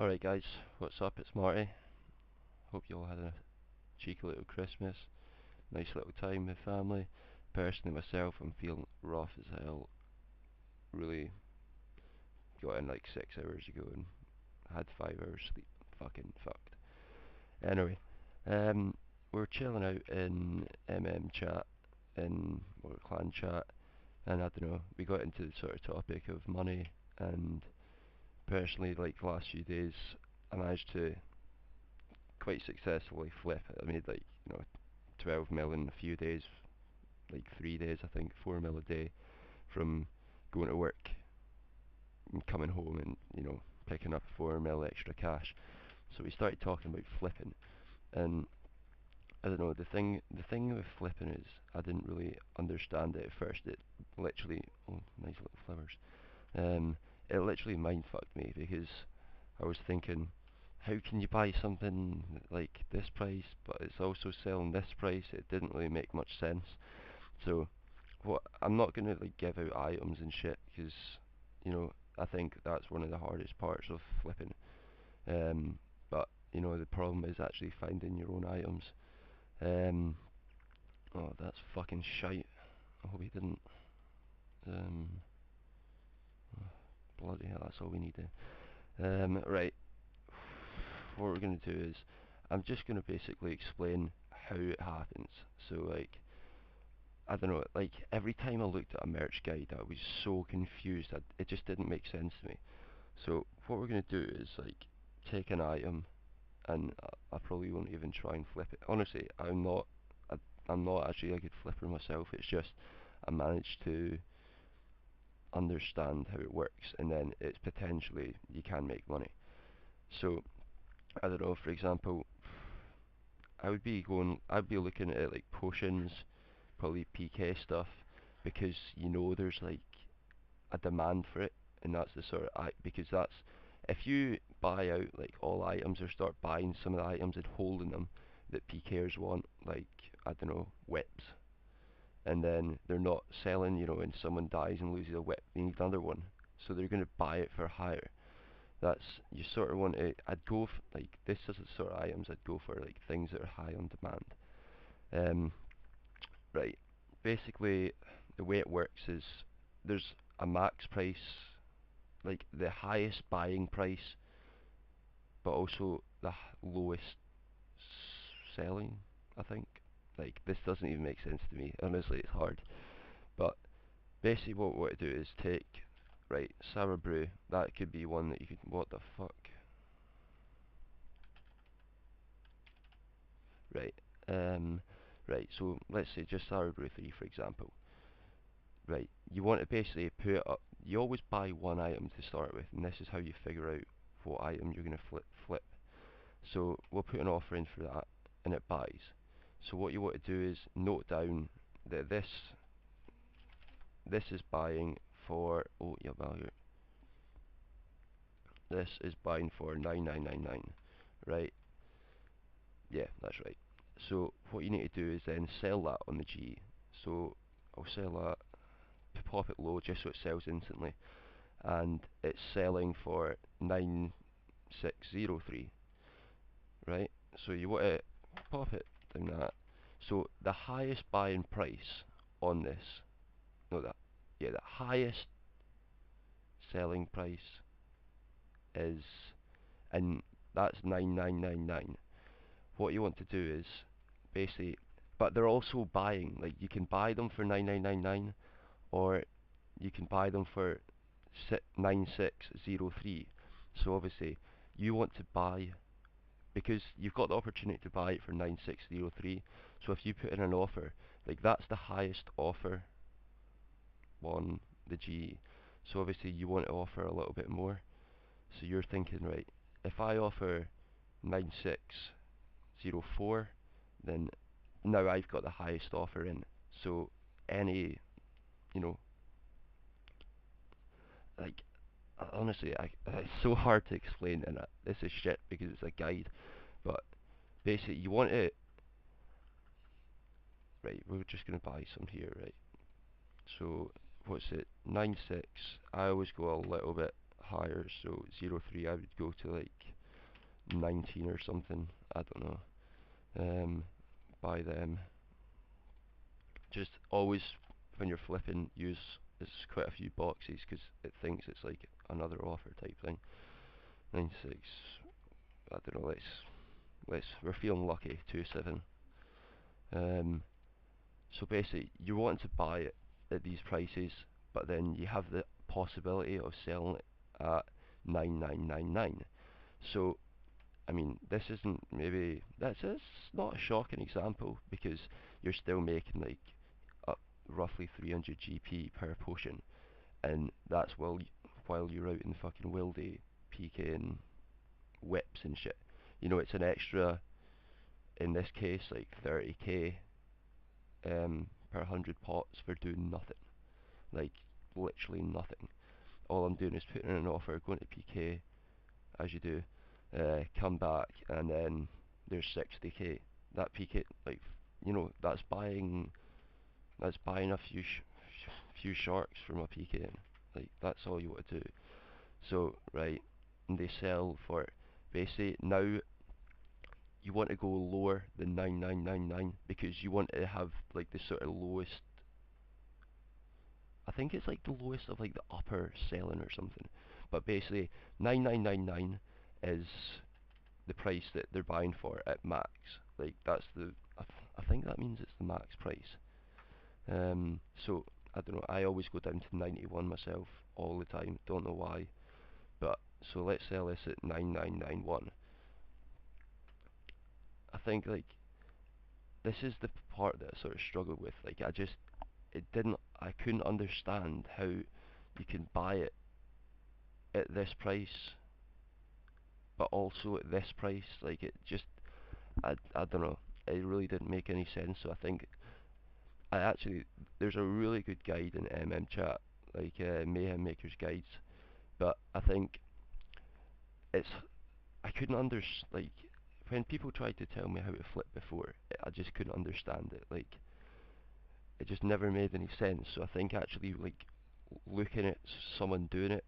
Alright guys, what's up? It's Marty. Hope you all had a cheeky little Christmas. Nice little time with family. Personally myself, I'm feeling rough as hell. Really got in like 6 hours ago and had 5 hours sleep. Fucking fucked. Anyway, um, we're chilling out in chat, or clan chat, and I don't know, we got into the sort of topic of money, and personally, like the last few days, I managed to quite successfully flip it. I made like, 12 mil in a few days, like 3 days I think, 4 mil a day from going to work and coming home and, picking up 4 mil extra cash. So we started talking about flipping, and I don't know, the thing with flipping is I didn't really understand it at first. It literally, oh, nice little flowers. It literally mind fucked me because I was thinking, how can you buy something like this price, but it's also selling this price? It didn't really make much sense. So, what I'm not gonna like give out items and shit because, I think that's one of the hardest parts of flipping. But the problem is actually finding your own items. Um, oh, that's fucking shite. I hope he didn't. Um, Bloody hell, that's all we needed. Right. What we're going to do is I'm just going to basically explain how it happens. So like, I don't know, like every time I looked at a merch guide I was so confused. It just didn't make sense to me. So what we're going to do is like take an item, and I probably won't even try and flip it. Honestly, I, I'm not actually a good flipper myself. It's just I managed to understand how it works, and then it's potentially you can make money. So I don't know, for example, I'd be looking at like potions, probably PK stuff, because there's like a demand for it, and that's the sort of because that's if you buy out like all items or start buying some of the items and holding them that PKers want, like I don't know, whips, and then they're not selling, and someone dies and loses a whip, they need another one, so they're going to buy it for higher. That's you sort of want to. I'd go like this is the sort of items I'd go for, like things that are high on demand. Um, right. Basically, the way it works is there's a max price, like the highest buying price, but also the lowest selling. I think. Like this doesn't even make sense to me. Honestly, it's hard. But basically, what I do is take right sour brew. That could be one that you could. What the fuck? Right. Um, right. So let's say just sour brew 3 for example. Right. You want to basically put up. You always buy one item to start with, and this is how you figure out what item you're going to flip. So we'll put an offer in for that, and it buys. So what you want to do is note down that this is buying for, oh yeah, value. This is buying for 9999, right? Yeah, that's right. So what you need to do is then sell that on the G. So I'll sell that, pop it low just so it sells instantly, and it's selling for 9603, right? So you want to pop it down that. So the highest buying price on this, no that, yeah, the highest selling price is, and that's 9999. What you want to do is basically, but they're also buying, like you can buy them for 9999, or you can buy them for 9603. So obviously you want to buy, because you've got the opportunity to buy it for 9603. So if you put in an offer, like that's the highest offer on the GE. So obviously you want to offer a little bit more. So you're thinking, right, if I offer 9604, then now I've got the highest offer in. So any, you know, like honestly, it's so hard to explain, and this is shit because it's a guide. But basically, you want it right. We're just gonna buy some here, right? So what's it? 96. I always go a little bit higher, so 03 I would go to like 19 or something, I don't know. Buy them. Just always, when you're flipping, use quite a few boxes because it thinks it's like another offer type thing. 96, I don't know, we're feeling lucky, 27. Um, so basically, you're wanting to buy it at these prices, but then you have the possibility of selling it at 9999. So, I mean, this isn't maybe, that's not a shocking example because you're still making like roughly 300 GP per potion, and that's while you're out in fucking wildy PKing whips and shit. You know, it's an extra, in this case, like 30k per 100 pots for doing nothing. Like, literally nothing. All I'm doing is putting in an offer, going to PK, as you do, come back, and then there's 60k. That PK, like, you know, that's buying a few sharks from a PK. Like, that's all you want to do. So, right, and they sell for, basically, now you want to go lower than 9999 because you want to have like the sort of lowest, I think it's like the lowest of like the upper selling or something. But basically 9999 is the price that they're buying for at max. Like that's I think that means it's the max price. So I don't know, I always go down to 91 myself all the time, don't know why. But so let's sell this at 9991. I think like this is the part that I sort of struggled with. Like I couldn't understand how you can buy it at this price, but also at this price. Like it just, I don't know. It really didn't make any sense. So I think I actually, there's a really good guide in MM chat, like Mayhem Maker's guides. But I think it's, I couldn't like when people tried to tell me how to flip before, I just couldn't understand it. Like it just never made any sense. So I think actually like looking at someone doing it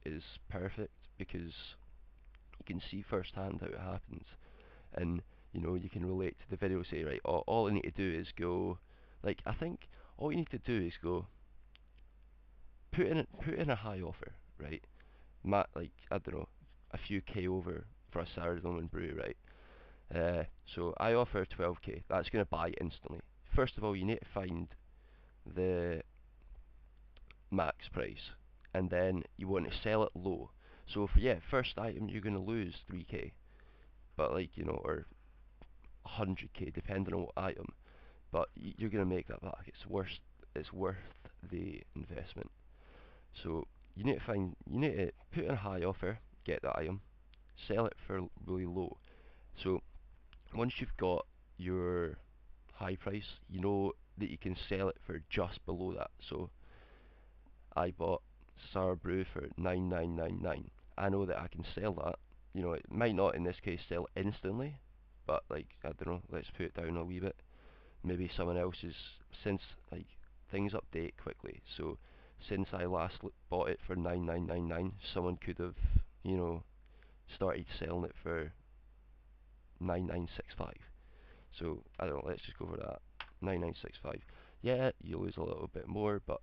is perfect because you can see firsthand how it happens, and you know you can relate to the video. Say right, all I need to do is go, like I think all you need to do is go put in a high offer, right? Like I don't know, a few k over for a Saturday and brew, right? So I offer 12k. That's gonna buy instantly. First of all, you need to find the max price, and then you want to sell it low. So for yeah, first item you're gonna lose 3k, but like you know, or 100k depending on what item. But you're gonna make that back. It's worth the investment. So you need to put in a high offer, get that item, sell it for really low. So once you've got your high price, you know that you can sell it for just below that. So I bought Sour Brew for 9999. I know that I can sell that. You know, it might not in this case sell instantly, but like I don't know, let's put it down a wee bit. Maybe someone else's, since like things update quickly. So since I last bought it for 9999, someone could have, you know, started selling it for 9965. So I don't know, let's just go for that. 9965. Yeah, you lose a little bit more, but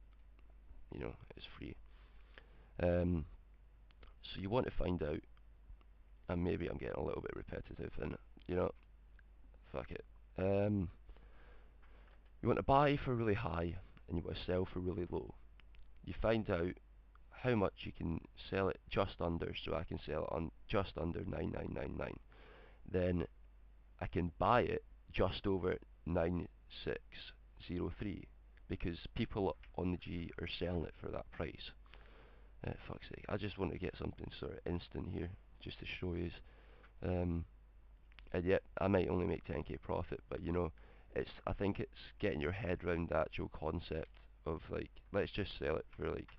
you know, it's free. Um, so you want to find out, and maybe I'm getting a little bit repetitive, and you know, fuck it. You want to buy for really high, and you want to sell for really low. You find out how much you can sell it just under, so I can sell it on just under 9999. Then I can buy it just over 9603 because people on the G are selling it for that price. Fuck's sake, I just want to get something sort of instant here, just to show you. Um, and yet, I might only make 10k profit, but you know, I think it's getting your head around the actual concept of like, let's just sell it for like,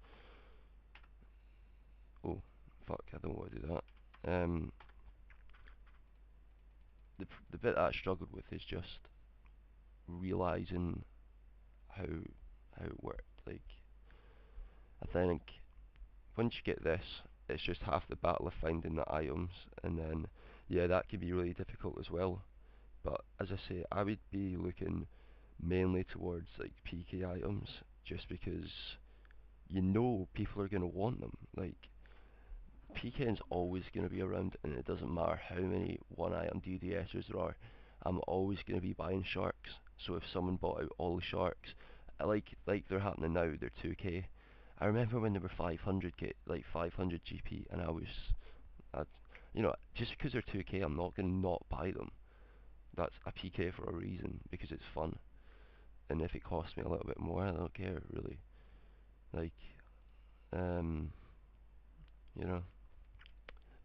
oh, fuck, I don't want to do that. The bit that I struggled with is just realizing how how it worked. Like, I think once you get this, it's just half the battle of finding the items, and then yeah, that can be really difficult as well. But as I say, I would be looking mainly towards like PK items, just because you know people are gonna want them. Like PKN's always going to be around, and it doesn't matter how many one item DDSers there are. I'm always going to be buying sharks. So if someone bought out all the sharks, like they're happening now, they're 2k. I remember when they were 500k, like 500 GP, and I, just because they're 2k, I'm not going to not buy them. That's a PK for a reason, because it's fun. And if it costs me a little bit more, I don't care really. Like, um, you know.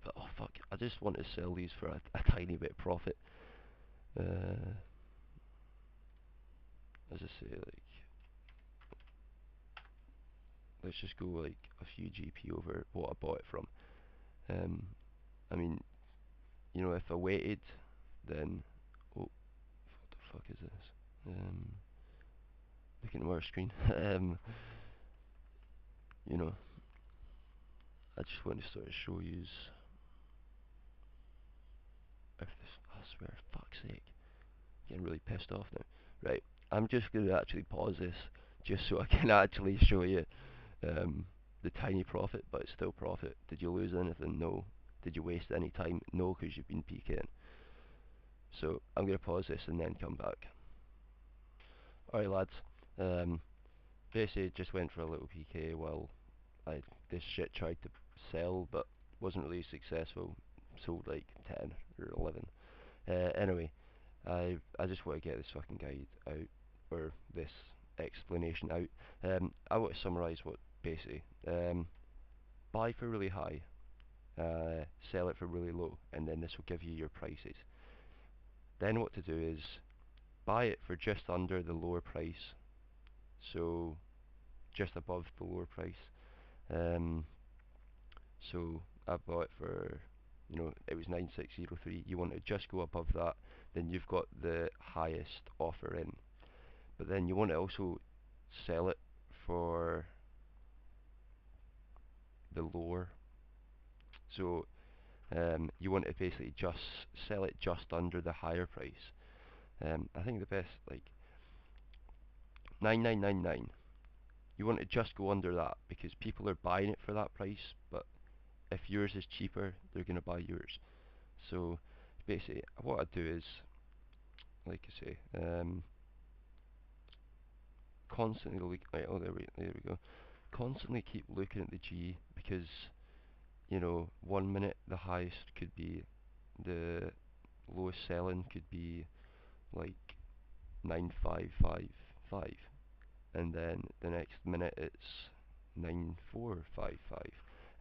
But oh fuck, I just want to sell these for a tiny bit of profit. Uh, as I say, like, let's just go like a few GP over what I bought it from. Um, I mean, if I waited, then oh, what the fuck is this? Looking at my screen. You know, I just want to sort of show you if this. I swear, fuck's sake, getting really pissed off now. Right, I'm just gonna actually pause this just so I can actually show you um, the tiny profit, but it's still profit. Did you lose anything? No. Did you waste any time? No, because you've been PKing. So I'm going to pause this and then come back. Alright lads, um, basically just went for a little PK while this shit tried to sell but wasn't really successful. Sold like 10 or 11. Anyway, I just want to get this fucking guide out, or this explanation out. I want to summarise what basically, buy for really high, sell it for really low, and then this will give you your prices. Then what to do is buy it for just under the lower price, so just above the lower price. Um, so I bought it for, it was 9603. You want to just go above that, then you've got the highest offer in. But then you want to also sell it for the lower. So you want to basically just sell it just under the higher price. I think the best, like 9999. You want to just go under that because people are buying it for that price, but if yours is cheaper, they're going to buy yours. So basically, what I do is, like I say, constantly look. Right, oh, there we go. Constantly keep looking at the G because 1 minute the highest could be the lowest selling could be like 9555, and then the next minute it's 9455,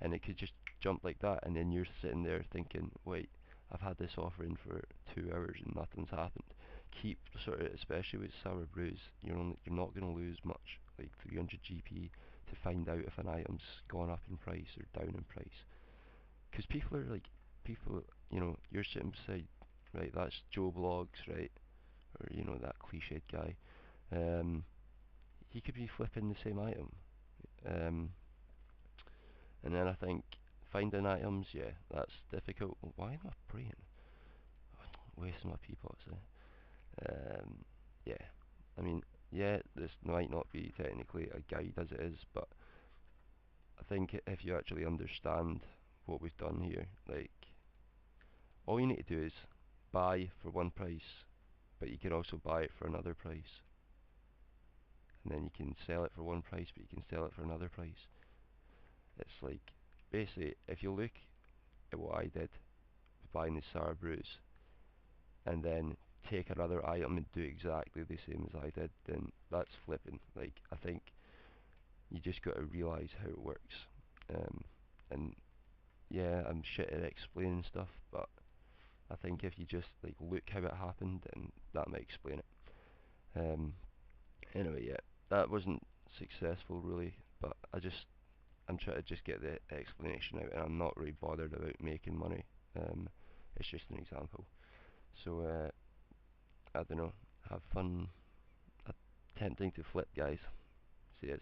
and it could just jump like that, and then you're sitting there thinking, wait, I've had this offer in for 2 hours and nothing's happened. Keep sort of, especially with sour brews, you're not going to lose much, like 300 GP, to find out if an item's gone up in price or down in price. Because people, you're sitting beside, right, that's Joe Blogs, right, or that cliched guy. Um, he could be flipping the same item. Um, and then I think finding items, yeah, that's difficult. Why am I praying? Wasting my pee pots there. Yeah, I mean, yeah, this might not be technically a guide as it is, but I think if you actually understand what we've done here, like, all you need to do is buy for one price, but you can also buy it for another price. And then you can sell it for one price, but you can sell it for another price. It's like, basically, if you look at what I did with buying the sour brews, and then take another item and do exactly the same as I did, then that's flipping. Like, I think you just got to realise how it works. Um, and yeah, I'm shit at explaining stuff, but I think if you just like look how it happened, then that might explain it. Anyway, yeah, that wasn't successful really, but I'm trying to just get the explanation out, and I'm not really bothered about making money. It's just an example. So I don't know. Have fun attempting to flip, guys. See ya.